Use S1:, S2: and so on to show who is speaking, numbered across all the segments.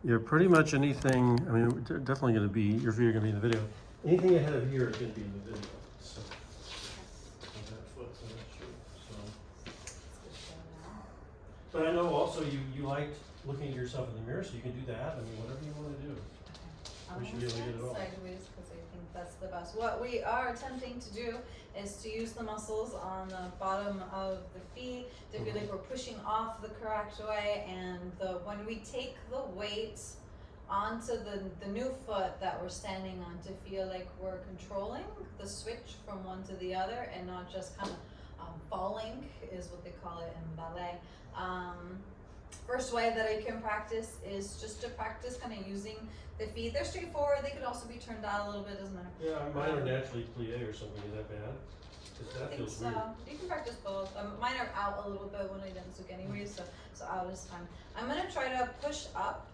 S1: Yeah, pretty much anything, I mean, definitely gonna be, your feet are gonna be in the video. Anything ahead of here is gonna be in the video, so. On that foot, so that's true, so. But I know also you liked looking at yourself in the mirror, so you can do that, I mean, whatever you wanna do. We should be able to get it all.
S2: Sideways because I think that's the best. What we are attempting to do is to use the muscles on the bottom of the feet to feel like we're pushing off the correct way, and when we take the weight onto the new foot that we're standing on, to feel like we're controlling the switch from one to the other and not just kind of falling is what they call it in ballet. First way that I can practice is just to practice kind of using the feet. They're straightforward. They could also be turned out a little bit, doesn't matter.
S1: Yeah, mine are naturally plie or something, is that bad? Because that feels weird.
S2: You can practice both. Mine are out a little bit when I dance anyway, so out is fine. I'm gonna try to push up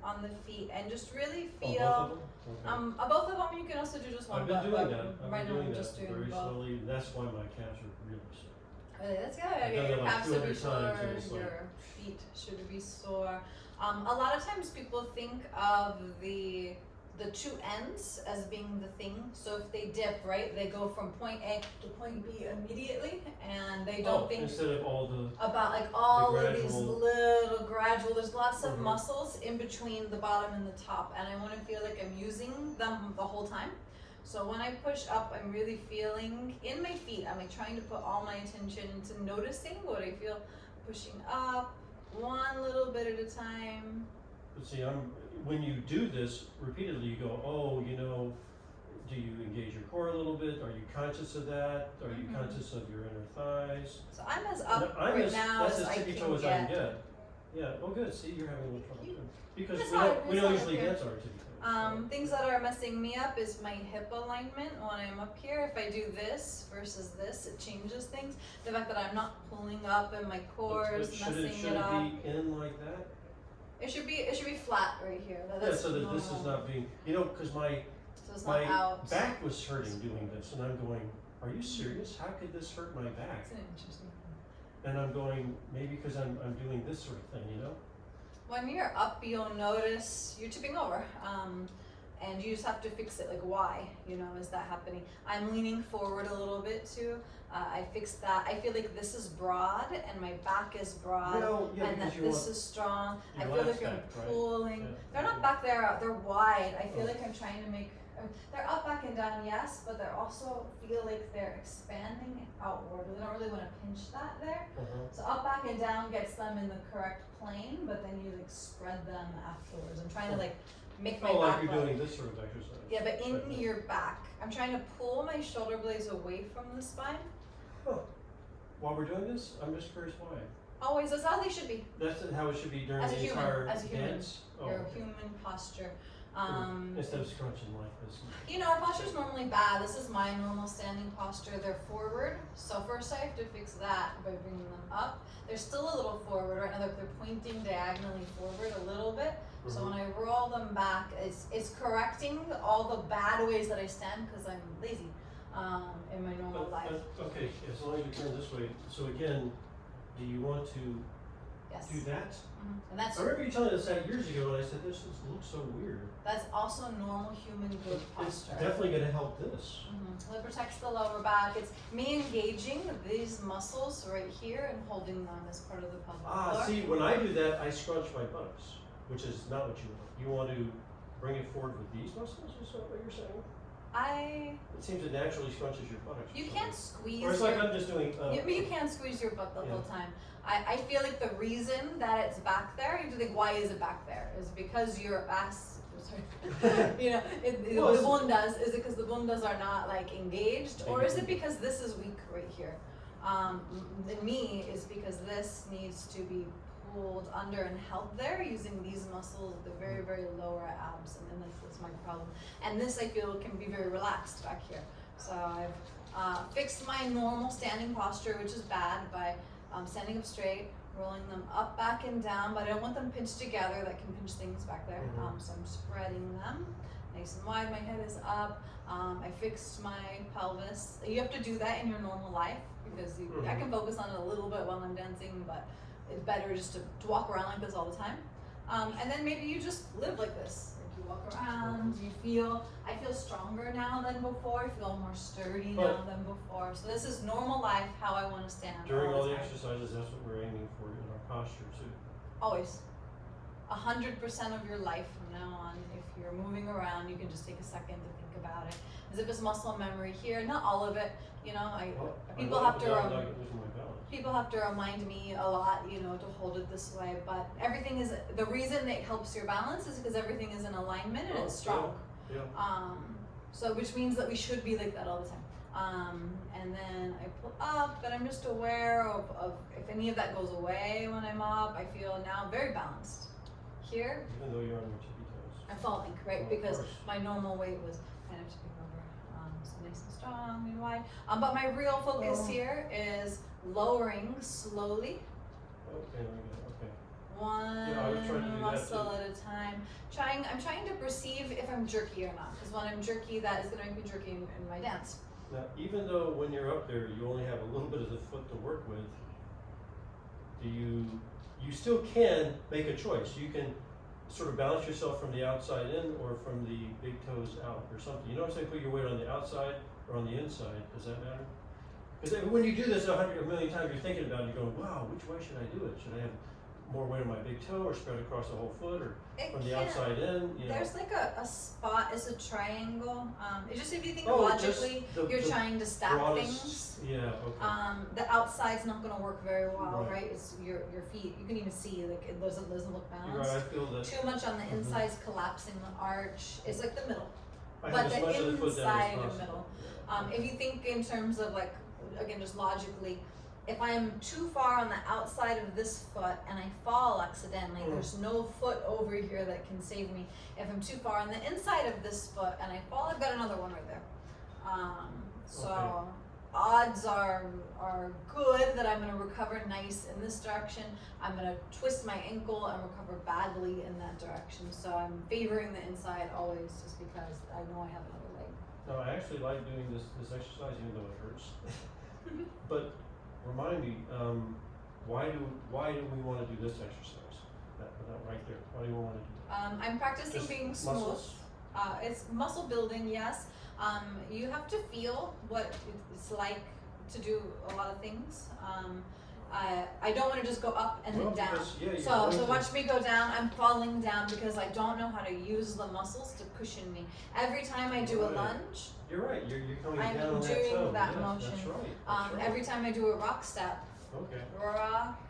S2: on the feet and just really feel.
S1: Oh,
S2: both of them. You can also do just one.
S1: I've been doing that.
S2: Right now, I'm just
S1: doing
S2: doing
S1: very
S2: both.
S1: slowly, and that's why my calves are really sore.
S2: Really, that's good.
S1: I've done
S2: Your
S1: that like
S2: calves should be
S1: 200
S2: sore.
S1: times, and it's
S2: Your feet should be sore. A lot of times people think of the two ends as being the thing. So if they dip, right, they go from point A to point B immediately, and they don't think
S1: instead of
S2: about like all
S1: the
S2: of these
S1: gradual-
S2: little gradual. There's lots of muscles in between the bottom and the top, and I want to feel like I'm using them the whole time. So when I push up, I'm really feeling in my feet. I'm like trying to put all my attention into noticing what I feel, pushing up one little bit at a time.
S1: But see, when you do this repeatedly, you go, oh, do you engage your core a little bit? Are you conscious of that? Are you conscious of your inner thighs?
S2: So I'm as up
S1: I'm
S2: right now
S1: that's
S2: as I
S1: tippy
S2: can
S1: toe as I can
S2: get.
S1: get. Yeah, oh good, see, you're having a little trouble too. Because
S2: It's
S1: we don't
S2: not
S1: usually
S2: okay.
S1: dance on our tippy toes.
S2: Things that are messing me up is my hip alignment when I'm up here. If I do this versus this, it changes things. The fact that I'm not pulling up and my core is messing
S1: should
S2: it up.
S1: it be in like that?
S2: It should be flat right here.
S1: Yeah, so that this is not being, because my
S2: it's not out.
S1: back was hurting doing this, and I'm going, are you serious? How could this hurt my back?
S2: It's an interesting thing.
S1: And I'm going, maybe because I'm doing this sort of thing,
S2: When you're up, you'll notice you're tipping over. And you just have to fix it. Like, why? Is that happening? I'm leaning forward a little bit too. I fixed that. I feel like this is broad and my back is broad, and that this is strong. I feel like I'm pulling. Right? They're not back there. They're wide. I feel like I'm trying to make. They're up, back, and down, yes, but they also feel like they're expanding outward. They don't really want to pinch that there. So up, back, and down gets them in the correct plane, but then you spread them afterwards. I'm trying to make my back.
S1: like you're doing this sort of exercise.
S2: Yeah, but in your back. I'm trying to pull my shoulder blades away from the spine.
S1: Huh. While we're doing this, I'm just curious why.
S2: Always, that's how they should be.
S1: That's how it should be during
S2: As a
S1: the
S2: human,
S1: entire
S2: as a human.
S1: dance?
S2: Your human posture.
S1: Instead of scrunching like this.
S2: Our posture's normally bad. This is my normal standing posture. They're forward. So first I have to fix that by bringing them up. They're still a little forward right now. They're pointing diagonally forward a little bit. So when I roll them back, it's correcting all the bad ways that I stand because I'm lazy in my normal life.
S1: Okay, as long as you turn this way. So again, do you want to do that?
S2: And that's
S1: I remember you telling us that years ago, and I said, this looks so weird.
S2: That's also normal human good posture.
S1: It's definitely going to help this.
S2: It protects the lower back. It's me engaging these muscles right here and holding them as part of the pelvic floor.
S1: See, when I do that, I scrunch my buttocks, which is not what you want. You want to bring it forward with these muscles, is that what you're saying? It seems it naturally scrunches your buttocks.
S2: You can't squeeze.
S1: Or it's like I'm just doing.
S2: You can't squeeze your butt the whole time. I feel like the reason that it's back there, you have to think, why is it back there? Is it because your ass, the bundas, is it because the bundas are not engaged? Or is it because this is weak right here? Me is because this needs to be pulled under and held there using these muscles, the very, very lower abs, and then that's my problem. And this I feel can be very relaxed back here. So I've fixed my normal standing posture, which is bad, by standing up straight, rolling them up, back, and down, but I don't want them pinched together. That can pinch things back there. So I'm spreading them nice and wide. My head is up. I fixed my pelvis. You have to do that in your normal life because I can focus on it a little bit while I'm dancing, but it's better just to walk around like this all the time. And then maybe you just live like this. Like you walk around, I feel stronger now than before, I feel more sturdy now than before. So this is normal life, how I want to stand.
S1: During all the exercises, that's what we're aiming for in our posture too.
S2: Always. 100% of your life from now on, if you're moving around, you can just take a second to think about it. As if it's muscle memory here, not all of it, you know, people have to remind me a lot, you know, to hold it this way, but everything is, the reason it helps your balance is because everything is in alignment and it's strong.
S1: Yeah.
S2: So which means that we should be like that all the time. And then I pull up, but I'm just aware of if any of that goes away when I'm up, I feel now very balanced. Here,
S1: even though you're on your tippy toes,
S2: I'm falling, right?
S1: Oh,
S2: because my normal weight was kind of tipping over, so nice and strong and wide. But my real focus here is lowering slowly.
S1: Okay, okay.
S2: One muscle at a time. I'm trying to perceive if I'm jerky or not, because when I'm jerky, that is going to make me jerky in my dance.
S1: Now, even though when you're up there, you only have a little bit of the foot to work with, you still can make a choice. You can sort of balance yourself from the outside in or from the big toes out or something. You know what I'm saying? Put your weight on the outside or on the inside. Does that matter? Because when you do this a million times, you're thinking about it, you're going, wow, which way should I do it? Should I have more weight on my big toe or spread across the whole foot or from the outside in? You know.
S2: There's like a spot, it's a triangle. It's just if you think logically, you're trying to stack things.
S1: Yeah, okay.
S2: The outside's not going to work very well, right? It's your feet. You can even see like it doesn't look balanced.
S1: Right, I feel that.
S2: Too much on the inside's collapsing the arch. It's like the middle,
S1: but the
S2: inside and middle. If you think in terms of like, again, just logically, if I'm too far on the outside of this foot and I fall accidentally, there's no foot over here that can save me. If I'm too far on the inside of this foot and I fall, I've got another one right there. So odds are good that I'm going to recover nice in this direction. I'm going to twist my ankle and recover badly in that direction. So I'm favoring the inside always, just because I know I have another leg.
S1: No, I actually like doing this exercise even though it hurts. But remind me, why do we want to do this exercise? That right there. Why do we want to do that?
S2: I'm practicing just being smooth. Muscles? It's muscle building, yes. You have to feel what it's like to do a lot of things. I don't want to just go up and then down. So watch me go down. I'm falling down because I don't know how to use the muscles to cushion me. Every time I do a lunge,
S1: you're right. You're coming
S2: I'm
S1: down
S2: doing
S1: that
S2: motion.
S1: That's right.
S2: Every time I do a rock step, rock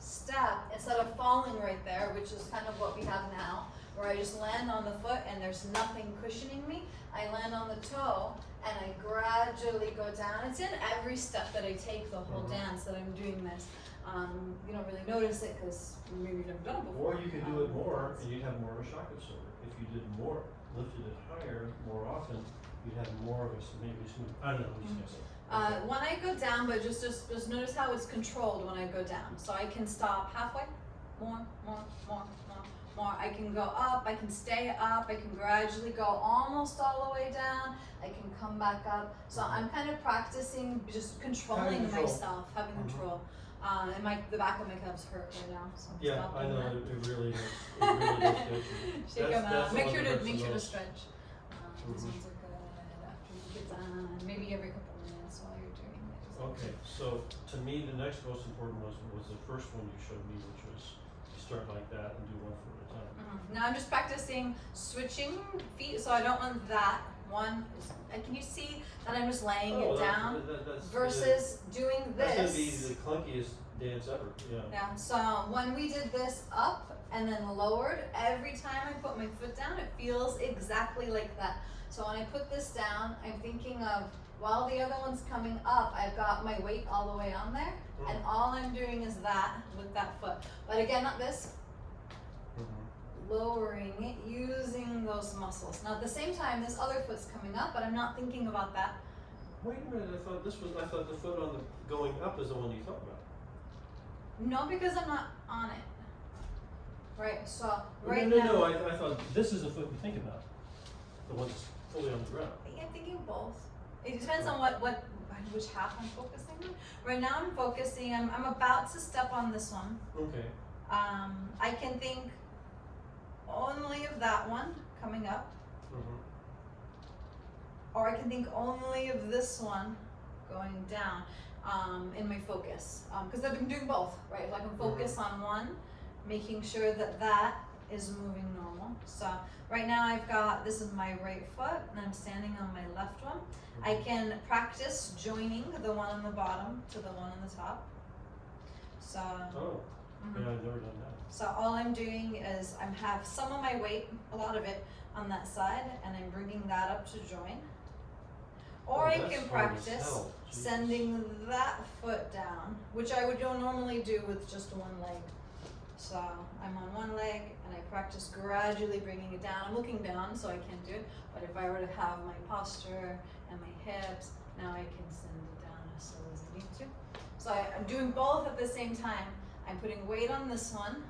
S2: step, instead of falling right there, which is kind of what we have now, where I just land on the foot and there's nothing cushioning me, I land on the toe and I gradually go down. It's in every step that I take the whole dance that I'm doing this. You don't really notice it because maybe you've never done it before.
S1: Or you could do it more and you'd have more of a shock absorber. If you did more, lifted it higher more often, you'd have more of a maybe smooth. I don't know.
S2: When I go down, but just notice how it's controlled when I go down. So I can stop halfway, more. I can go up, I can stay up, I can gradually go almost all the way down, I can come back up. So I'm kind of practicing just controlling myself, having control. And the back of my calves hurt right now. So
S1: yeah, I know, it really does. It really does.
S2: Shake them out. Make sure to stretch. These ones are good after you get done, maybe every couple minutes while you're doing it.
S1: Okay, so to me, the next most important was the first one you showed me, which was you start like that and do one foot at a time.
S2: Now I'm just practicing switching feet, so I don't want that one. Can you see that I'm just laying it down versus doing this?
S1: That's going to be the clunkiest dance ever.
S2: Yeah. So when we did this up and then lowered, every time I put my foot down, it feels exactly like that. So when I put this down, I'm thinking of while the other one's coming up, I've got my weight all the way on there, and all I'm doing is that with that foot. But again, not this. Lowering it using those muscles. Now at the same time, this other foot's coming up, but I'm not thinking about that.
S1: Wait a minute, I thought the foot on the going up is the one you thought about.
S2: No, because I'm not on it. Right, so
S1: No, I thought this is the foot you think about. The one that's fully on the ground.
S2: I'm thinking both. It depends on which half I'm focusing on. Right now I'm focusing, I'm about to step on this one.
S1: Okay.
S2: I can think only of that one coming up, or I can think only of this one going down in my focus. Because I've been doing both, right? So I can focus on one, making sure that that is moving normal. So right now I've got, this is my right foot, and I'm standing on my left one. I can practice joining the one on the bottom to the one on the top. So.
S1: Yeah, I've never done that.
S2: So all I'm doing is I have some of my weight, a lot of it, on that side, and I'm bringing that up to join. Or I can practice sending that foot down, which I would normally do with just one leg. So I'm on one leg, and I practice gradually bringing it down. I'm looking down, so I can't do it. But if I were to have my posture and my hips, now I can send it down as slow as I need to. So I'm doing both at the same time. I'm putting weight on this one,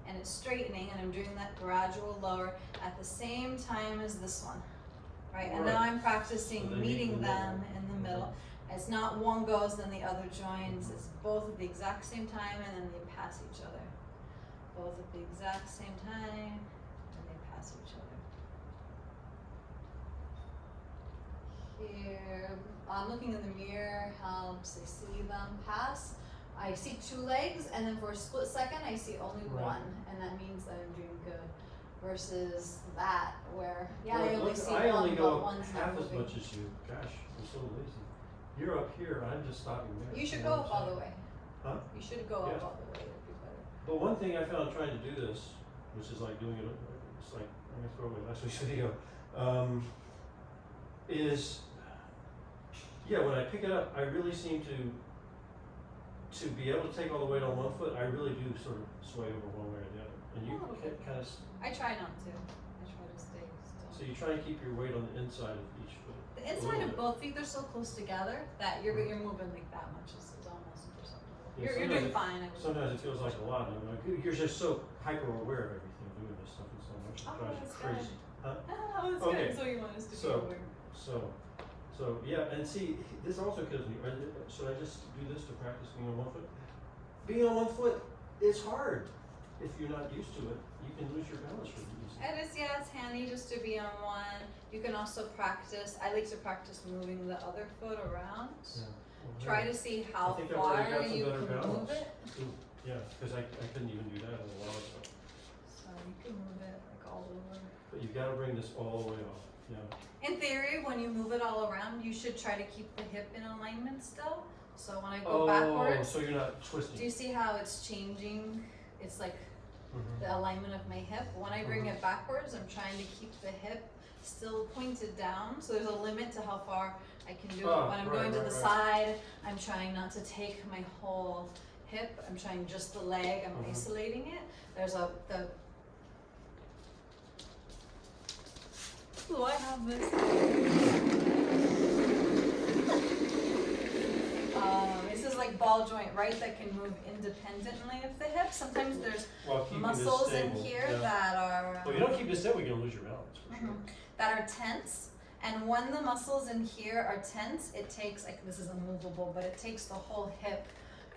S2: and it's straightening, and I'm doing that gradual lower at the same time as this one, right? And now I'm practicing meeting them in the middle. It's not one goes, then the other joins. It's both at the exact same time, and then they pass each other. Both at the exact same time, and they pass each other. Here, looking in the mirror helps. I see them pass. I see two legs, and then for a split second, I see only one, and that means that I'm doing good. Versus that, where I only see one, but one's not
S1: half as
S2: moving.
S1: much as you. Gosh, I'm so lazy. You're up here, I'm just stopping there.
S2: You should go up all the way.
S1: Huh?
S2: You should go up all the way. It'd be better.
S1: But one thing I found trying to do this, which is like doing it, it's like, I'm gonna throw away last week's video, is, when I pick it up, I really seem to be able to take all the weight on one foot. I really do sort of sway over one way or the other. And you kind of.
S2: I try not to. I try to stay still.
S1: So you try and keep your weight on the inside of each foot.
S2: The inside of both feet, they're so close together that you're moving like that much is almost imperceptible.
S1: Yeah,
S2: You're doing fine. I would
S1: sometimes it feels like a lot. And I'm like, you're just so hyper aware of everything doing this stuff and so much. It drives you crazy. Huh?
S2: Oh, that's good. So you want us to be aware.
S1: So yeah, and see, this also kills me. Should I just do this to practice being on one foot? Being on one foot is hard. If you're not used to it, you can lose your balance really easily.
S2: It's handy just to be on one. You can also practice. I like to practice moving the other foot around. Try to see how far you can move it.
S1: Yeah, because I couldn't even do that in a lot of stuff.
S2: So you can move it like all over.
S1: But you've got to bring this all the way off. Yeah.
S2: In theory, when you move it all around, you should try to keep the hip in alignment still. So when I go backwards,
S1: so you're not twisting.
S2: do you see how it's changing? It's like the alignment of my hip. When I bring it backwards, I'm trying to keep the hip still pointed down. So there's a limit to how far I can do it. When I'm going to the side, I'm trying not to take my whole hip. I'm trying just the leg. I'm isolating it. There's Do I have this? This is like ball joint, right? That can move independently of the hip. Sometimes there's muscles in here that are.
S1: Well, you don't keep this stable, you're gonna lose your balance for sure.
S2: That are tense. And when the muscles in here are tense, it takes, like, this is immovable, but it takes the whole hip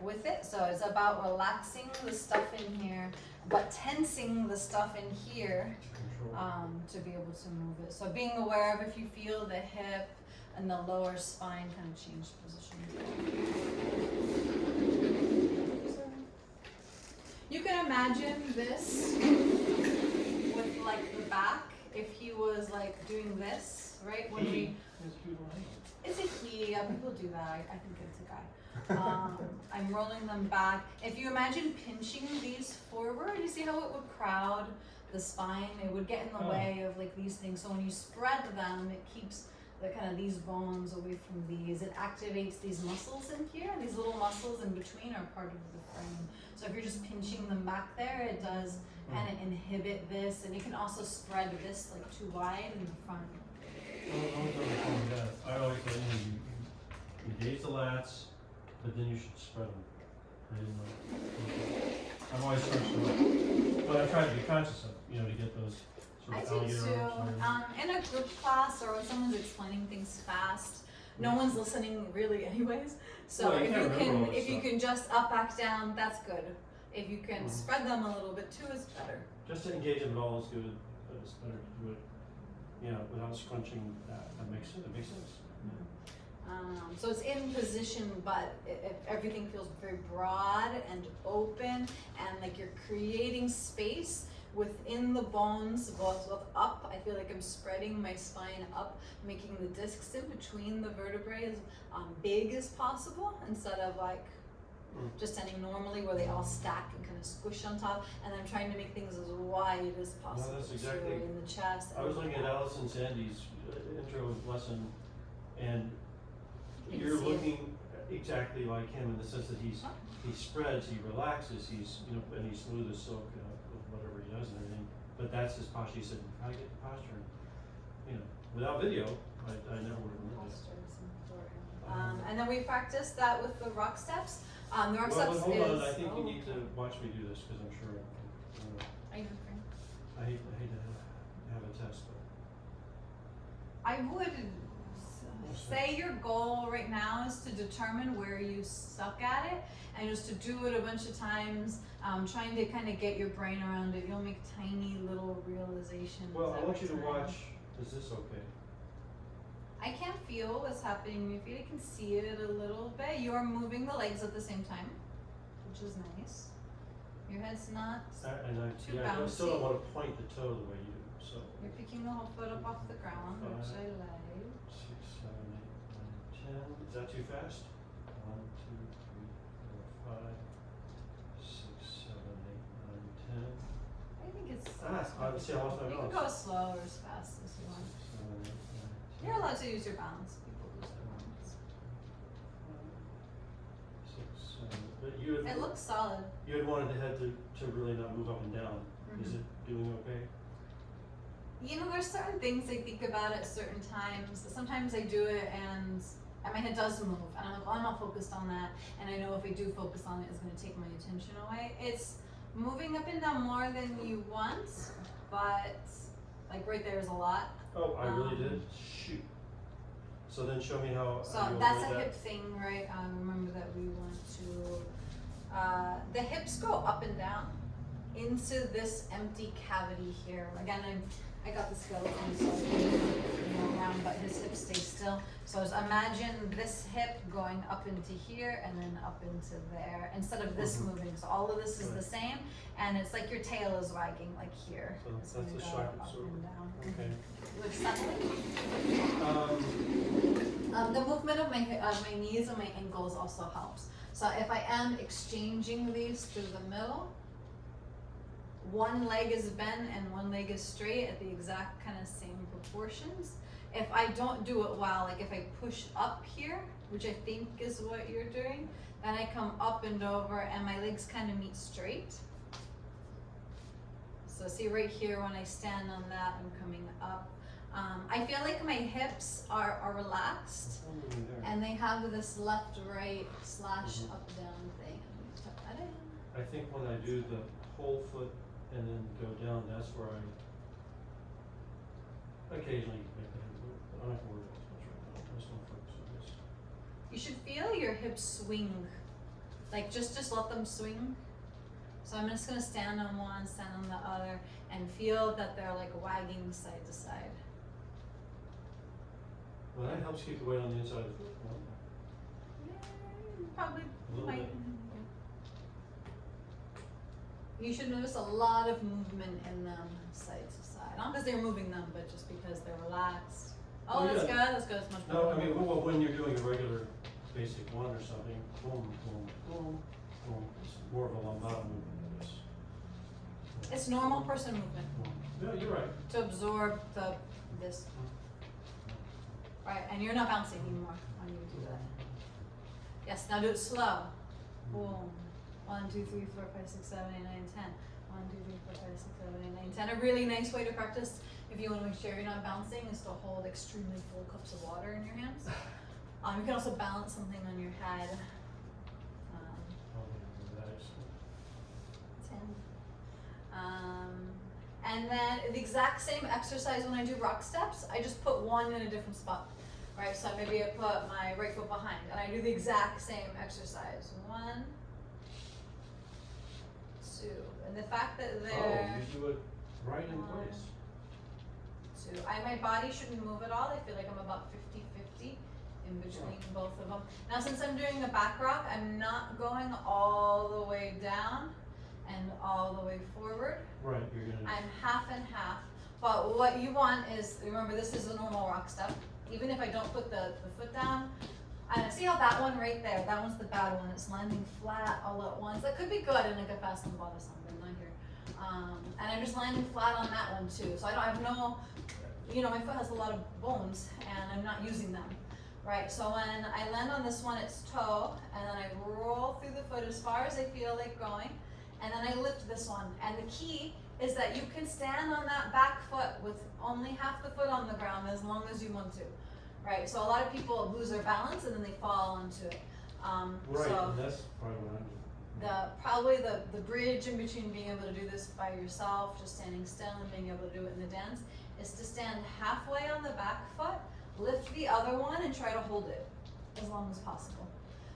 S2: with it. So it's about relaxing the stuff in here, but tensing the stuff in here to be able to move it. So being aware of if you feel the hip and the lower spine kind of change position. You can imagine this with like the back, if he was like doing this, right? When it's a he, yeah, people do that. I think it's a guy. I'm rolling them back. If you imagine pinching these forward, you see how it would crowd the spine? It would get in the way of like these things. So when you spread them, it keeps the kind of these bones away from these. It activates these muscles in here. These little muscles in between are part of the frame. So if you're just pinching them back there, it does kind of inhibit this, and it can also spread this like too wide in the front.
S1: I always say you engage the lats, but then you should spread them. I didn't know. I'm always trying to, but I try to be conscious of, to get those sort of alligator arms.
S2: In a group class or when someone's explaining things fast, no one's listening really anyways. So if you can just up, back, down, that's good. if you can
S1: Mhm.
S2: spread them a little bit too, it's better.
S1: Just to engage them at all is good, but it's better to do it, you know, without scrunching that. That makes sense.
S2: So it's in position, but everything feels very broad and open, and like you're creating space within the bones, both up. I feel like I'm spreading my spine up, making the discs in between the vertebrae as big as possible, instead of like just standing normally where they all stack and kind of squish on top. And I'm trying to make things as wide as possible.
S1: that's exactly-
S2: too, in the chest.
S1: I was looking at Allison Sandy's intro lesson, and
S2: You can
S1: you're
S2: see it.
S1: looking exactly like him in the sense that he spreads, he relaxes, he's, you know, and he's smooth as silk with whatever he does and everything. But that's his posture. He said, "How do you get the posture?" You know, without video, I never would have remembered
S2: Posture is important. And then we practice that with the rock steps. The rock
S1: Well,
S2: steps
S1: hold
S2: is.
S1: on. I think you need to watch me do this because I'm sure
S2: Are you okay?
S1: I hate to have a test, but
S2: I would say your goal right now is to determine where you suck at it, and just to do it a bunch of times, trying to kind of get your brain around it. You'll make tiny little realizations.
S1: well, I want you to
S2: every time.
S1: watch. Is this okay?
S2: I can feel what's happening in your feet. I can see it a little bit. You are moving the legs at the same time, which is nice. Your head's not. Too
S1: I still don't
S2: bouncy.
S1: want to point the toe the way you do. So
S2: You're picking the whole foot up off the ground, which I like.
S1: 6, 7, 8, 9, 10. Is that too fast? 1, 2, 3, 4, 5, 6, 7, 8, 9, 10.
S2: I think it's.
S1: See, I lost my
S2: You can
S1: balance.
S2: go slow or as fast as you want.
S1: 6, 7, 8, 9, 10.
S2: You're allowed to use your balance. People lose their balance.
S1: 6, 7. But you had,
S2: It looks solid.
S1: you had wanted the head to really not move up and down. Is it doing okay?
S2: You know, there's certain things I think about at certain times. Sometimes I do it and my head does move, and I'm like, well, I'm not focused on that. And I know if I do focus on it, it's going to take my attention away. It's moving up and down more than you want, but like right there is a lot.
S1: Oh, I really did? Shoot. So then show me how
S2: So
S1: you
S2: that's a
S1: avoid that.
S2: hip thing, right? Remember that we want to, the hips go up and down into this empty cavity here. Again, I got the skeleton, so around, but his hips stay still. So imagine this hip going up into here and then up into there, instead of this moving. So all of this is the same, and it's like your tail is wagging, like here.
S1: So
S2: It's
S1: that's
S2: gonna
S1: the
S2: go
S1: sharp
S2: up
S1: sort of-
S2: and down.
S1: Okay.
S2: Like suddenly. The movement of my knees and my ankles also helps. So if I am exchanging these through the middle, one leg is bent and one leg is straight at the exact kind of same proportions. If I don't do it well, like if I push up here, which I think is what you're doing, then I come up and over and my legs kind of meet straight. So see right here, when I stand on that, I'm coming up. I feel like my hips are relaxed, and they have this left-right / up-down thing. Tuck that in.
S1: I think when I do the whole foot and then go down, that's where I occasionally make the head move. I don't have to worry about this much right now. I just want to focus on this.
S2: You should feel your hips swing. Like just let them swing. So I'm just gonna stand on one, stand on the other, and feel that they're like wagging side to side.
S1: Well, that helps keep the weight on the inside of the foot. No?
S2: Yeah, probably
S1: A little
S2: might.
S1: bit.
S2: You should notice a lot of movement in them side to side. Not because they're moving them, but just because they're relaxed. Oh,
S1: Well,
S2: that's
S1: yeah.
S2: good. That's good. It's much better.
S1: No, I mean, well, when you're doing a regular basic one or something, boom, boom, boom, boom. It's more of a lambada movement than this.
S2: It's normal person movement
S1: Yeah, you're right.
S2: to absorb this. Right, and you're not bouncing anymore when you do that. Yes, now do it slow. Boom. 1, 2, 3, 4, 5, 6, 7, 8, 9, 10. 1, 2, 3, 4, 5, 6, 7, 8, 9, 10. A really nice way to practice, if you want to make sure you're not bouncing, is to hold extremely full cups of water in your hands. You can also balance something on your head. 10. And then the exact same exercise when I do rock steps, I just put one in a different spot. Right, so maybe I put my right foot behind and I do the exact same exercise. 1, 2. And the fact that
S1: Oh,
S2: they're
S1: you do it right in place.
S2: 2. My body shouldn't move at all. I feel like I'm about 50-50 in between both of them. Now since I'm doing the back rock, I'm not going all the way down and all the way forward.
S1: Right, you're gonna.
S2: I'm half and half. But what you want is, remember this is a normal rock step. Even if I don't put the foot down, and see how that one right there, that one's the bad one. It's landing flat all at once. That could be good in like a fast and ball or something, not here. And I'm just landing flat on that one too. So I have no, my foot has a lot of bones and I'm not using them. Right, so when I land on this one, it's toe, and then I roll through the foot as far as I feel like going, and then I lift this one. And the key is that you can stand on that back foot with only half the foot on the ground as long as you want to. Right, so a lot of people lose their balance and then they fall onto it.
S1: Right,
S2: So
S1: and that's probably what I'm
S2: probably the bridge in between being able to do this by yourself, just standing still, and being able to do it in the dance, is to stand halfway on the back foot, lift the other one, and try to hold it as long as possible.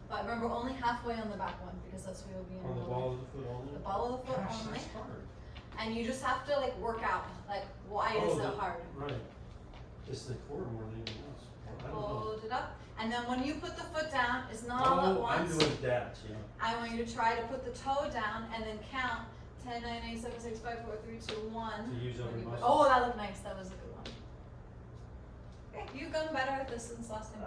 S2: But remember, only halfway on the back one, because that's where you'll be in
S1: on the ball of the foot only?
S2: The ball of the foot
S1: Gosh,
S2: only.
S1: that's hard.
S2: And you just have to like work out, like why is it hard?
S1: Right. It's the core more than anything else. I don't know.
S2: Hold it up. And then when you put the foot down, it's not all at once.
S1: I'm doing that, yeah.
S2: I want you to try to put the toe down and then count 10, 9, 8, 7, 6, 5, 4, 3, 2, 1.
S1: To use every muscle.
S2: Oh, that looked nice. That was a good one. Okay, you've gotten better at this since last time.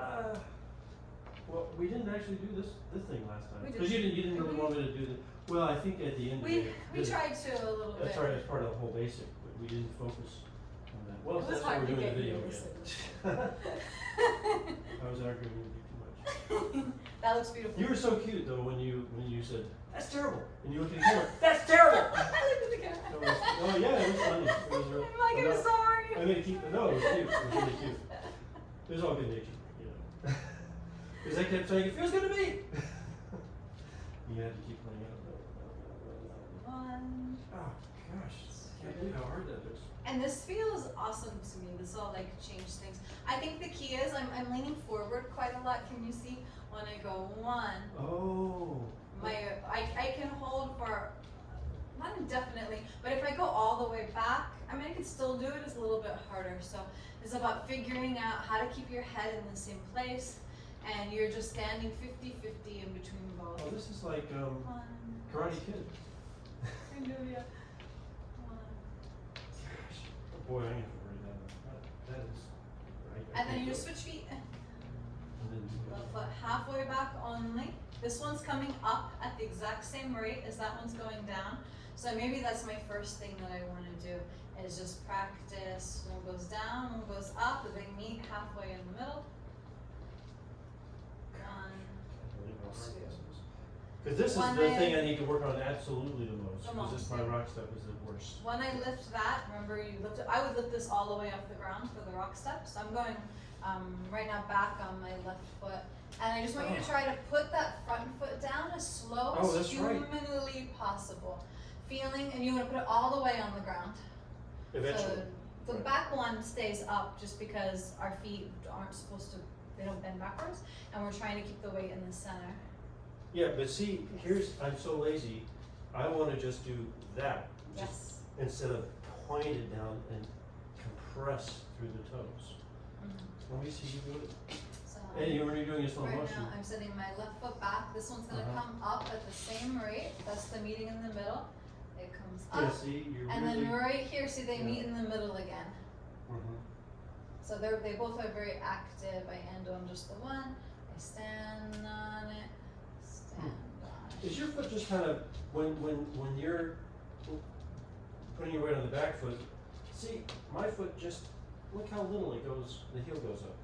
S1: Well, we didn't actually do this thing last time.
S2: We did.
S1: Because you didn't really want me to do the, well, I think at the end of it.
S2: We tried to a little bit.
S1: That's right, it's part of the whole basic, but we didn't focus on that. Well,
S2: It was
S1: that's why
S2: hard
S1: we're
S2: to
S1: doing the
S2: get you
S1: video
S2: to
S1: again.
S2: listen.
S1: I was arguing with you too much.
S2: That looks beautiful.
S1: You were so cute though when you said, that's terrible. And you looked at the camera, that's terrible!
S2: I looked at the camera.
S1: It was, oh yeah, it was funny. It was real,
S2: I'm like, I'm sorry.
S1: I mean, no, it was cute. It was really cute. It was all good natured, you know. Because I kept saying, it feels good to me. You had to keep playing out.
S2: One.
S1: Oh gosh, I can't believe how hard that is.
S2: And this feels awesome to me. This all like change things. I think the key is I'm leaning forward quite a lot. Can you see when I go 1?
S1: Oh.
S2: I can hold for not indefinitely, but if I go all the way back, I mean I can still do it. It's a little bit harder. So it's about figuring out how to keep your head in the same place, and you're just standing 50-50 in between both.
S1: Oh, this is like
S2: 1.
S1: Karate Kid.
S2: I know, yeah. 1.
S1: Gosh, oh boy, I have to worry that is. I
S2: And then
S1: can't
S2: you
S1: do
S2: just
S1: it.
S2: switch feet.
S1: And then you go.
S2: Left foot halfway back only. This one's coming up at the exact same rate as that one's going down. So maybe that's my first thing that I want to do is just practice. One goes down, one goes up. They meet halfway in the middle. 1,
S1: Because this is
S2: When
S1: the
S2: I-
S1: thing I need to work on absolutely the most.
S2: The
S1: Because
S2: most,
S1: my
S2: yeah.
S1: rock step is the worst.
S2: When I lift that, remember you lift it. I would lift this all the way off the ground for the rock step. So I'm going right now back on my left foot. And I just want you to try to put that front foot down as slow
S1: Oh,
S2: as
S1: that's right.
S2: humanly possible. Feeling, and you want to put it all the way on the ground.
S1: Eventually.
S2: So the
S1: Right.
S2: back one stays up just because our feet aren't supposed to, they don't bend backwards. And we're trying to keep the weight in the center.
S1: Yeah, but see, I'm so lazy. I want to just do that.
S2: Yes.
S1: Instead of point it down and compress through the toes. Let me see you do it.
S2: So
S1: And you're already doing it slow
S2: right
S1: motion.
S2: now I'm setting my left foot back. This one's gonna
S1: Uh-huh.
S2: come up at the same rate. That's the meeting in the middle. It comes
S1: Yeah,
S2: up.
S1: see, you're
S2: And
S1: really.
S2: then right here, see they
S1: Yeah.
S2: meet in the middle again.
S1: Mhm.
S2: So they both are very active. I end on just the one. I stand on it. Stand on it.
S1: Is your foot just kind of when you're putting your weight on the back foot? See, my foot just look how little it goes. The heel goes up.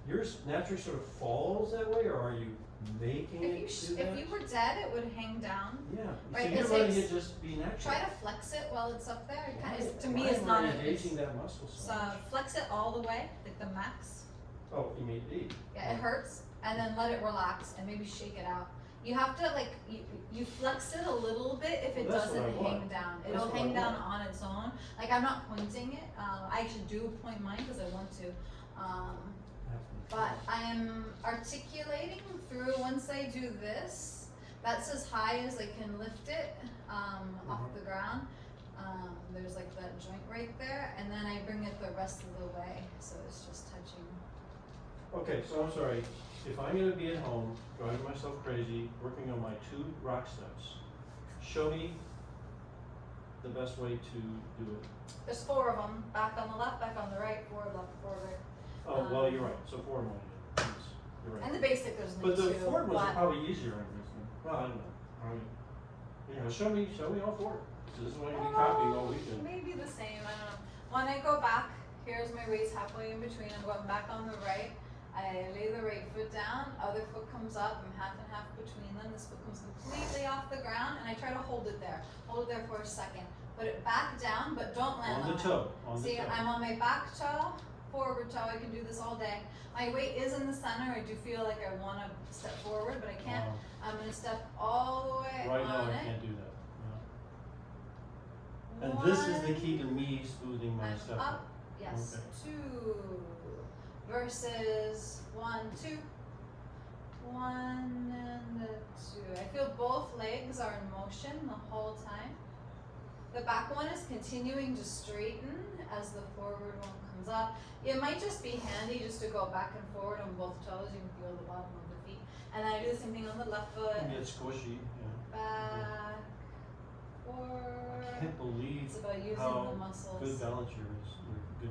S1: Yours naturally sort of falls that way, or are you making it do that?
S2: If you were dead, it would hang down.
S1: Yeah.
S2: Right,
S1: So you're
S2: it's
S1: letting
S2: like-
S1: it just be natural.
S2: Try to flex it while it's up there. It kind of, to
S1: Why
S2: me, it's
S1: am
S2: not
S1: I
S2: a.
S1: engaging that muscle so
S2: So
S1: much?
S2: flex it all the way, like the max.
S1: Oh, you mean E?
S2: Yeah, it hurts, and then let it relax and maybe shake it out. You have to like you flex it a little bit if it
S1: Well, that's what I
S2: doesn't
S1: want.
S2: hang down.
S1: That's
S2: It'll
S1: what I
S2: hang down
S1: want.
S2: on its own. Like I'm not pointing it. I actually do point mine because I want to. But I am articulating through once I do this. That's as high as I can lift it off the ground. There's like that joint right there, and then I bring it the rest of the way, so it's just touching.
S1: Okay, so I'm sorry, if I'm gonna be at home, driving myself crazy, working on my 2 rock steps, show me the best way to do it.
S2: There's 4 of them, back on the left, back on the right, 4 left, 4 right.
S1: Oh, well, you're right, so 4 more, yes, you're right.
S2: And the basic there's
S1: But the
S2: 2.
S1: forward ones are probably easier, I guess, then. Well, I don't know, show me all 4, so this is what I'm gonna be copying all weekend.
S2: Maybe the same, I don't know. When I go back, here's my weights halfway in between, I'm going back on the right. I lay the right foot down, other foot comes up, I'm half and half between them, this foot comes completely off the ground, and I try to hold it there for a second. Put it back down, but don't land on
S1: the toe,
S2: it. See, I'm on my back toe, forward toe, I can do this all day. My weight is in the center, I do feel like I wanna step forward, but I can't.
S1: Wow.
S2: I'm gonna step all the way
S1: Right now,
S2: on
S1: I
S2: it.
S1: can't do that, And this is the key to me smoothing my
S2: I'm
S1: step.
S2: up, yes,
S1: Okay.
S2: 2, versus 1, 2. 1 and a 2. I feel both legs are in motion the whole time. The back one is continuing to straighten as the forward one comes up. It might just be handy just to go back and forward on both toes. You can feel the bottom of the feet. And then I do the same thing on the left foot.
S1: You get squishy,
S2: Back, forward.
S1: I can't believe
S2: It's about using
S1: how
S2: the muscles.
S1: good balance your balance is.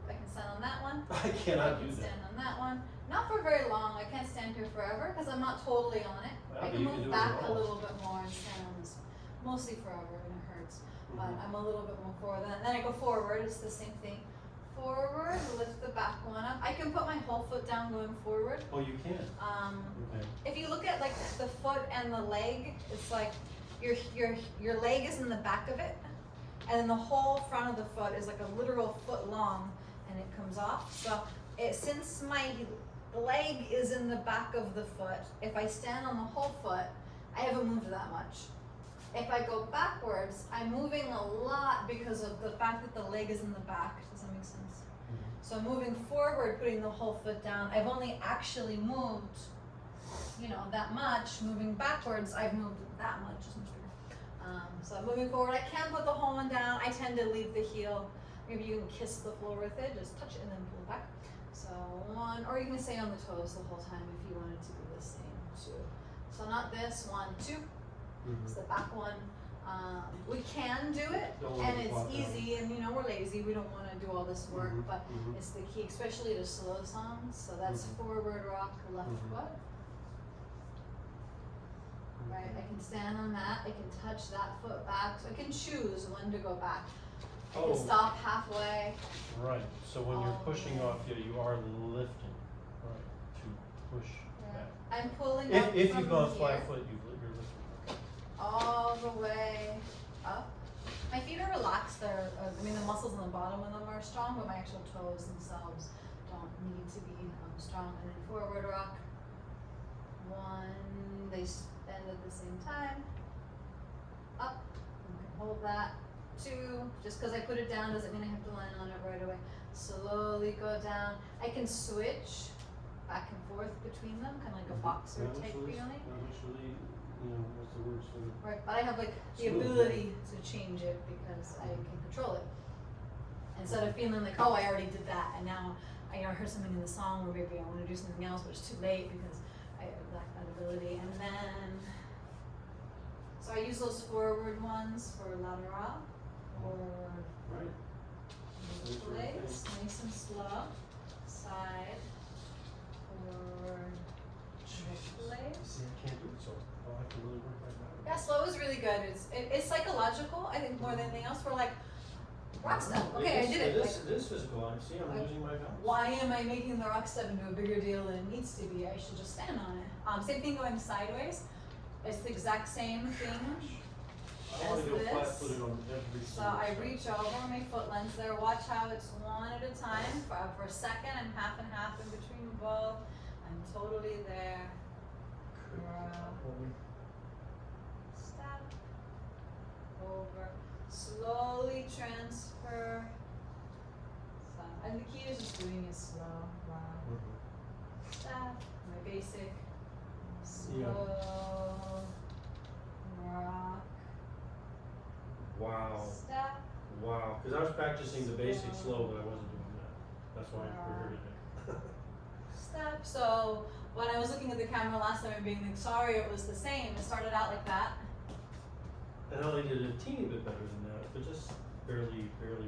S2: I can stand on that one.
S1: I cannot
S2: I
S1: do
S2: can
S1: that.
S2: stand on that one. Not for very long. I can't stand here forever because I'm not totally on it.
S1: Well,
S2: I
S1: but
S2: can
S1: you can
S2: move
S1: do it
S2: back
S1: at
S2: a
S1: all.
S2: little bit more and stand on this one. Mostly forever and it hurts. But
S1: Mhm.
S2: I'm a little bit more forward. Then I go forward. It's the same thing. Forward, lift the back one up. I can put my whole foot down going forward.
S1: Oh, you can? Okay.
S2: If you look at like the foot and the leg, it's like your leg is in the back of it, and then the whole front of the foot is like a literal foot long, and it comes off. So since my leg is in the back of the foot, if I stand on the whole foot, I haven't moved that much. If I go backwards, I'm moving a lot because of the fact that the leg is in the back. Does that make sense? So moving forward, putting the whole foot down, I've only actually moved, that much. Moving backwards, I've moved that much. Just much bigger. So moving forward, I can put the whole one down. I tend to leave the heel. Maybe you can kiss the floor with it, just touch it and then pull it back. So 1, or you can stay on the toes the whole time if you want it to be the same. 2. So not this, 1, 2. It's the back one. We can do it, and it's easy, and we're lazy. We don't want to do all this work, but it's the key, especially to slow songs. So that's forward rock, left foot. Right, I can stand on that. I can touch that foot back, so I can choose when to go back. I can stop halfway.
S1: Right. So when you're pushing off, you are lifting, right, to push back.
S2: I'm pulling up
S1: If
S2: from
S1: you've gone
S2: here,
S1: flat foot, you're lifting. Okay.
S2: all the way up. My feet are relaxed. The muscles on the bottom of them are strong, but my actual toes themselves don't need to be strong. And then forward rock. 1, they bend at the same time. Up, you can hold that. 2, just because I put it down doesn't mean I have to land on it right away. Slowly go down. I can switch back and forth between them, kind of like a boxer type feeling.
S1: What's the word?
S2: Right, but I have like the
S1: Smooth,
S2: ability to change it because I can control it. Instead of feeling like, oh, I already did that, and now I heard something in the song where maybe I want to do something else, but it's too late because I lack that ability. And then, so I use those forward ones for lateral, or legs, nice and slow, side, forward, legs.
S1: See, I can't do it, so I'll have to really work like that.
S2: Yeah, slow is really good. It's psychological, I think, more than anything else. We're like, rock step. Okay, I did it.
S1: It is physical. I'm losing my balance.
S2: Why am I making the rock step into a bigger deal than it needs to be? I should just stand on it. Same thing going sideways. It's the exact same thing.
S1: I want to go
S2: this.
S1: flat-footed on every
S2: So
S1: single
S2: I
S1: step.
S2: reach over my foot length there. Watch how it's one at a time. For a second, I'm half and half in between both. I'm totally there. Step. Over. Slowly transfer. So, and the key is just doing it slow. Wow. Step. My basic. Slow. Rock.
S1: Wow.
S2: Step.
S1: Wow. Because I was practicing the basic slow, but I wasn't doing that. That's why we're here today.
S2: Step. So when I was looking at the camera last time and being like, sorry, it was the same. It started out like that.
S1: And I only did it a teeny bit better than that, but just barely better.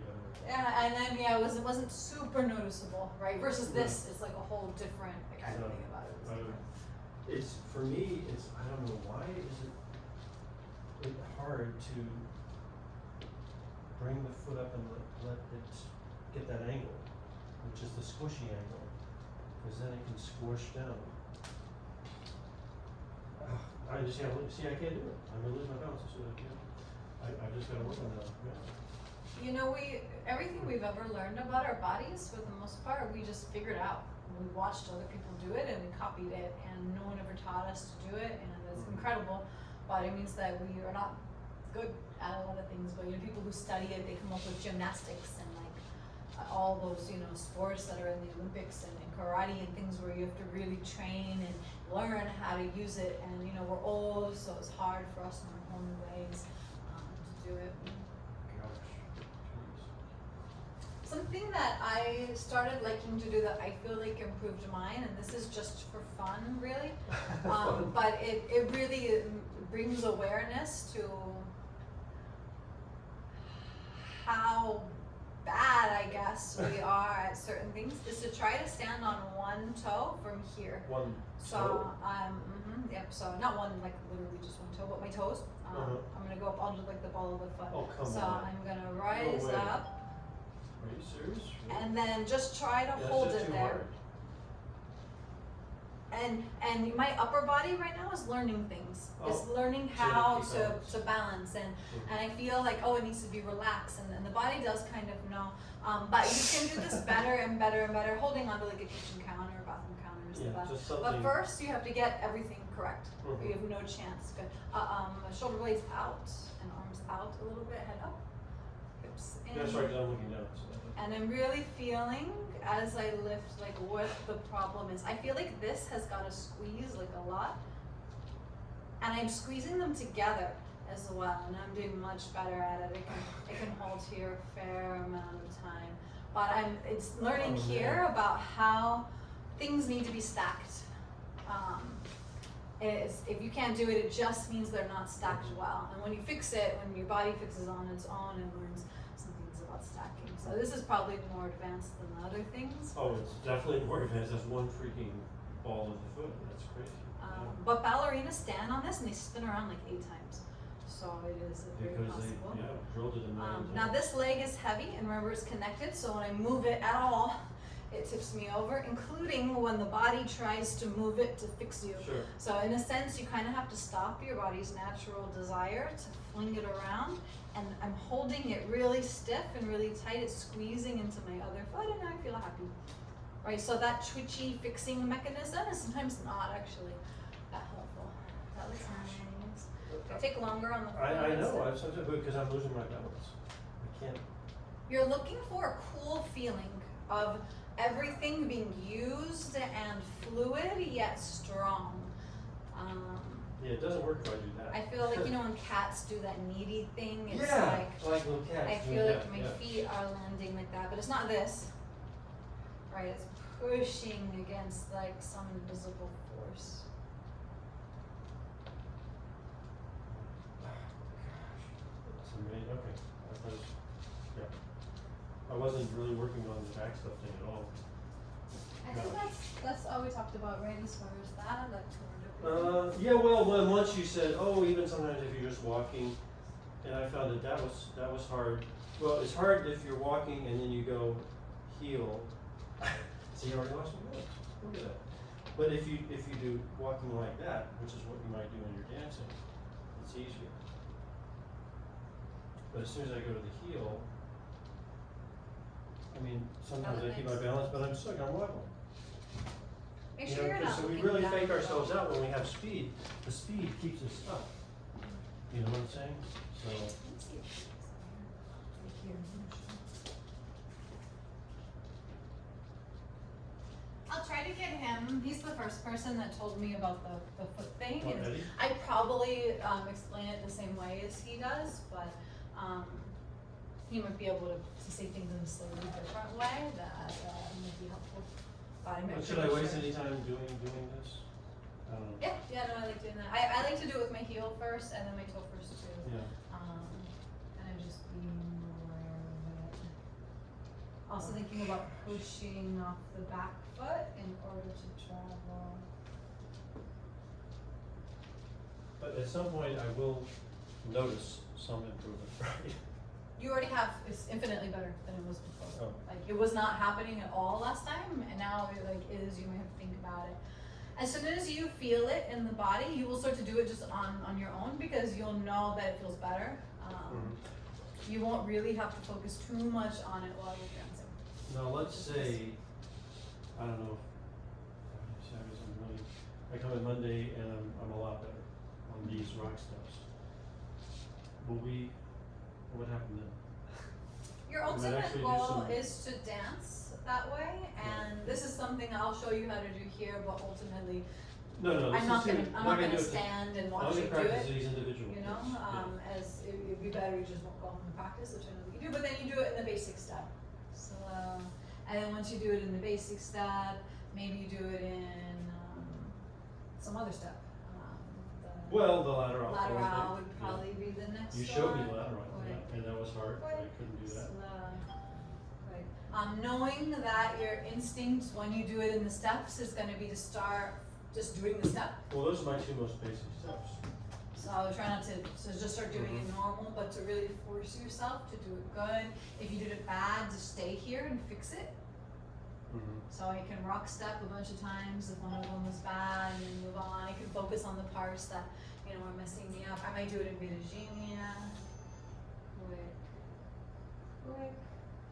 S2: Yeah, and then it wasn't super noticeable, right? Versus this, it's like a whole different like everything about it.
S1: It's for me. It's I don't know why is it hard to bring the foot up and let it get that angle, which is the squishy angle, because then it can squish down. I just see I can't do it. I'm gonna lose my balance as soon as I can. I just gotta work on that. Yeah.
S2: You know, everything we've ever learned about our bodies, for the most part, we just figured out. We watched other people do it and we copied it, and no one ever taught us to do it, and it's incredible. But it means that we are not good at a lot of things. But people who study it, they come up with gymnastics and like all those sports that are in the Olympics and karate and things where you have to really train and learn how to use it. And we're old, so it's hard for us in our own ways to do it. Something that I started liking to do that I feel like improved mine, and this is just for fun really, but it really brings awareness to how bad I guess we are at certain things, is to try to stand on one toe from here.
S1: One
S2: so,
S1: toe?
S2: Yep, so not one, like literally just one toe, but my toes. I'm gonna go up onto like the ball of the foot.
S1: Oh, come
S2: so
S1: on.
S2: I'm gonna rise up.
S1: Are you serious? Really?
S2: And then just try to
S1: That's
S2: hold
S1: just
S2: it
S1: too
S2: there.
S1: hard.
S2: And my upper body right now is learning things. It's learning how to balance and I feel like it needs to be relaxed and the body does kind of know. But you can do this better and better and better, holding onto like a kitchen counter or bathroom counter is the best.
S1: Just something.
S2: But first you have to get everything correct. You have no chance. Good. Shoulder blades out and arms out a little bit, head up. Hips in.
S1: That's right, 'cause I'm looking down. So.
S2: And I'm really feeling as I lift like what the problem is. I feel like this has got to squeeze like a lot. And I'm squeezing them together as well. And I'm doing much better at it. I can hold here a fair amount of time. But it's learning here about how things need to be stacked. If you can't do it, it just means they're not stacked well. And when you fix it, when your body fixes on its own and learns some things about stacking. So this is probably more advanced than the other things.
S1: Oh, it's definitely more advanced. That's one freaking ball of the foot. That's crazy.
S2: But ballerinas stand on this and they spin around like 8 times. So it is very possible.
S1: They drilled it in
S2: now this leg is heavy and remember it's connected, so when I move it at all, it tips me over, including when the body tries to move it to fix you.
S1: Sure.
S2: So in a sense, you kind of have to stop your body's natural desire to fling it around, and I'm holding it really stiff and really tight. It's squeezing into my other foot, and I feel happy. Right, so that twitchy fixing mechanism is sometimes not actually that helpful. That looks nice. I take longer on the foot.
S1: I know, I'm sometimes because I'm losing my balance. I can't.
S2: You're looking for a cool feeling of everything being used and fluid yet strong.
S1: Yeah, it doesn't work if I do that.
S2: I feel like when cats do that needy thing, it's
S1: like little cats.
S2: I feel like my feet are landing like that, but it's not this. Right, it's pushing against like some invisible force.
S1: That's amazing. Okay. I wasn't really working on the back stuff thing at all.
S2: I think that's all we talked about, right? As far as that, like
S1: yeah. Well, once you said, even sometimes if you're just walking, and I found that was hard. Well, it's hard if you're walking and then you go heel. See, you already lost some minutes. Look at that. But if you do walking like that, which is what you might do when you're dancing, it's easier. But as soon as I go to the heel, sometimes I keep my balance, but I'm stuck. I'm wobbling.
S2: Make sure you're not
S1: so we
S2: looking
S1: really
S2: down
S1: fake
S2: at
S1: ourselves
S2: all.
S1: out when we have speed. The speed keeps us stuck. You know what I'm saying? So.
S2: I'll try to get him. He's the first person that told me about the foot thing.
S1: Oh,
S2: And
S1: Eddie?
S2: I probably explain it the same way as he does, but he might be able to say things in a slightly different way that might be helpful. But I'm
S1: But
S2: not
S1: should I
S2: pretty
S1: waste
S2: sure.
S1: any time doing this? I don't know.
S2: Yeah, no, I like doing that. I like to do it with my heel first and then my toe first too.
S1: Yeah.
S2: And I'm just being aware of it. Also thinking about pushing off the back foot in order to travel.
S1: But at some point, I will notice some improvement, right?
S2: You already have, it's infinitely better than it was before.
S1: Oh.
S2: Like, it was not happening at all last time, and now it like is, you might have to think about it. As soon as you feel it in the body, you will start to do it just on your own, because you'll know that it feels better. You won't really have to focus too much on it while you're dancing.
S1: Now, let's say, I don't know, I come in Monday and I'm a lot better on these rock steps. What happened then?
S2: Your
S1: You might
S2: ultimate
S1: actually do
S2: goal
S1: some-
S2: is to dance that way, and this is something I'll show you how to do here, but ultimately,
S1: No, this
S2: I'm not
S1: is
S2: gonna,
S1: too-
S2: I'm
S1: not
S2: not gonna
S1: do it.
S2: stand and
S1: I'm
S2: watch you
S1: gonna
S2: do
S1: practice
S2: it.
S1: these individual.
S2: You know,
S1: things.
S2: as it'd be better you just won't go home and practice, which I know that you do, but then you do it in the basic step. So, and then once you do it in the basic step, maybe you do it in some other step.
S1: Well, the lateral.
S2: Lateral would
S1: yeah.
S2: probably be the next
S1: You showed me
S2: one.
S1: lateral,
S2: Right.
S1: and that was hard. I couldn't do that.
S2: Right. Knowing that your instinct when you do it in the steps is going to be to start just doing the step.
S1: Well, those are my two most basic steps.
S2: So try not to just start doing it normal, but to really force yourself to do it good. If you did it bad, just stay here and fix it. So you can rock step a bunch of times if one of them was bad, and then move on. You can focus on the parts that are messing me up. I might do it in Virginia. Quick,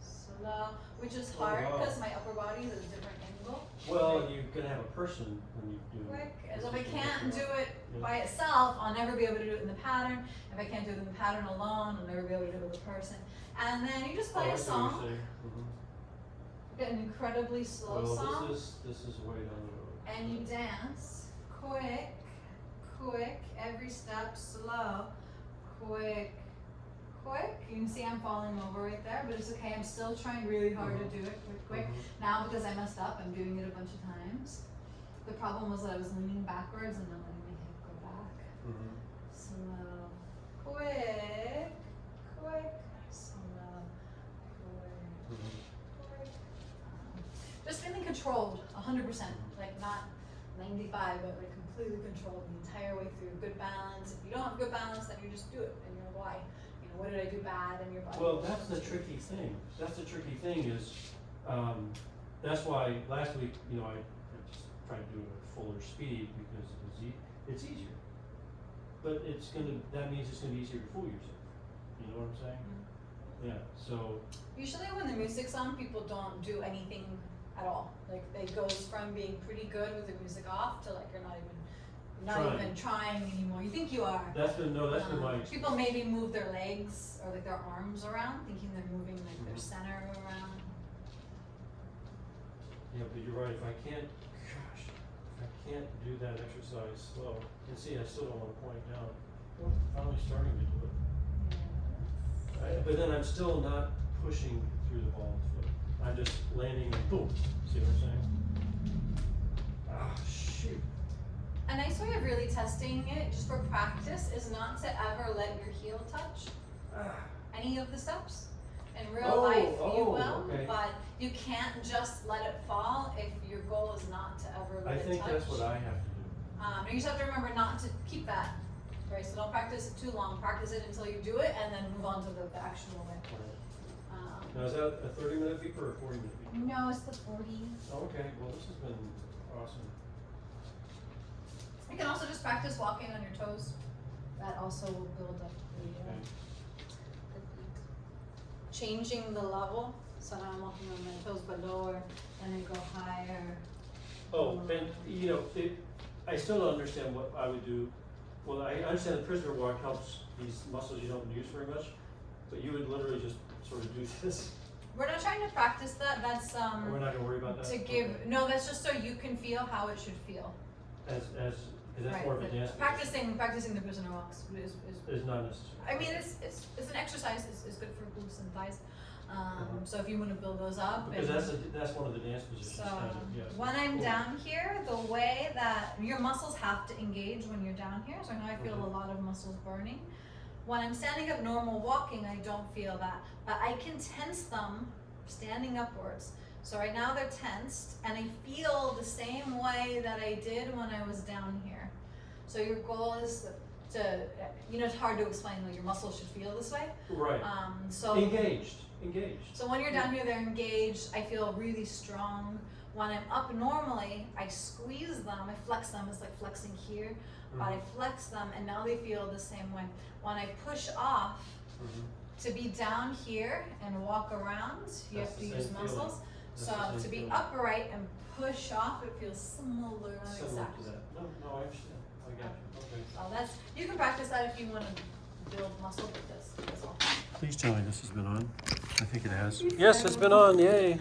S2: slow, which is hard
S1: wow.
S2: because my upper body is at a different angle.
S1: Well, you're gonna have a person when you do.
S2: Quick, as if I
S1: position
S2: can't do
S1: lateral.
S2: it
S1: Yeah.
S2: by itself, I'll never be able to do it in the pattern. If I can't do it in the pattern alone, I'll never be able to do it with a person. And then you just play
S1: Oh, I
S2: a
S1: see what you're
S2: song,
S1: saying.
S2: get an incredibly slow
S1: Well,
S2: song.
S1: this is way down the road.
S2: And you dance quick, every step slow, quick. You can see I'm falling over right there, but it's okay. I'm still trying really hard to do it quick. Now because I messed up, I'm doing it a bunch of times. The problem was that I was leaning backwards and not letting my hip go back. Slow, quick, slow, quick. Just feeling controlled, 100%, like not 95, but like completely controlled the entire way through. Good balance. If you don't have good balance, then you just do it, and you're like, why? What did I do bad? And your body.
S1: Well, that's the tricky thing. Is, that's why last week, I just tried to do it at fuller speed because it's easier. But that means it's gonna be easier to fool yourself. You know what I'm saying? Yeah, so.
S2: Usually when the music's on, people don't do anything at all. Like it goes from being pretty good with the music off to like you're not even trying anymore. You think you are.
S1: That's been my experience.
S2: People maybe move their legs or like their arms around, thinking they're moving like their center around.
S1: Yeah, but you're right, if I can't do that exercise slow, and see, I still don't wanna point down. I'm finally starting to do it. But then I'm still not pushing through the ball of the foot. I'm just landing and boom, see what I'm saying? Ah, shoot.
S2: A nice way of really testing it, just for practice, is not to ever let your heel touch any of the steps. In real life, you will,
S1: okay.
S2: but you can't just let it fall if your goal is not to ever let
S1: I
S2: it touch.
S1: think that's what I have to do.
S2: And you just have to remember not to keep that, right? So don't practice it too long. Practice it until you do it, and then move on to the actual way.
S1: Now, is that a 30-minute beat or a 40-minute beat?
S2: No, it's the 40.
S1: Oh, okay, well, this has been awesome.
S2: You can also just practice walking on your toes. That also will build up the
S1: Okay.
S2: beat. Changing the level. So now I'm walking on my toes, but lower, and then go higher.
S1: Oh, and I still don't understand what I would do. Well, I understand the prisoner walk helps these muscles you don't use very much, but you would literally just sort of do this.
S2: We're not trying to practice that. That's
S1: We're not gonna worry about that?
S2: to give.
S1: Okay.
S2: No, that's just so you can feel how it should feel.
S1: Because that's more of a dance.
S2: Practicing the prisoner walks
S1: Is not necessary.
S2: I mean, it's an exercise. It's good for glutes and thighs. So if you want to build those up.
S1: Because
S2: and
S1: that's one of the dance positions.
S2: so
S1: kind of, yes.
S2: when I'm
S1: Cool.
S2: down here, the way that your muscles have to engage when you're down here. So now I feel
S1: Mhm.
S2: a lot of muscles burning. When I'm standing up normal walking, I don't feel that, but I can tense them standing upwards. So right now they're tensed, and I feel the same way that I did when I was down here. So your goal is to it's hard to explain when your muscles should feel this way.
S1: Right.
S2: So
S1: Engaged.
S2: So when you're down here, they're engaged. I feel really strong. When I'm up normally, I squeeze them. I flex them. It's like flexing here, but I flex them, and now they feel the same way. When I push off to be down here and walk around, you
S1: That's
S2: have to
S1: the
S2: use
S1: same
S2: muscles.
S1: That's
S2: So
S1: the same
S2: to be
S1: feeling.
S2: upright and push off, it feels similar, not
S1: Similar
S2: exact.
S1: to that. No, I understand. I got you. Okay.
S2: So you can practice that if you want to build muscle with this. That's all.
S1: Please tell me this has been on. I think it has. Yes, it's been on. Yay.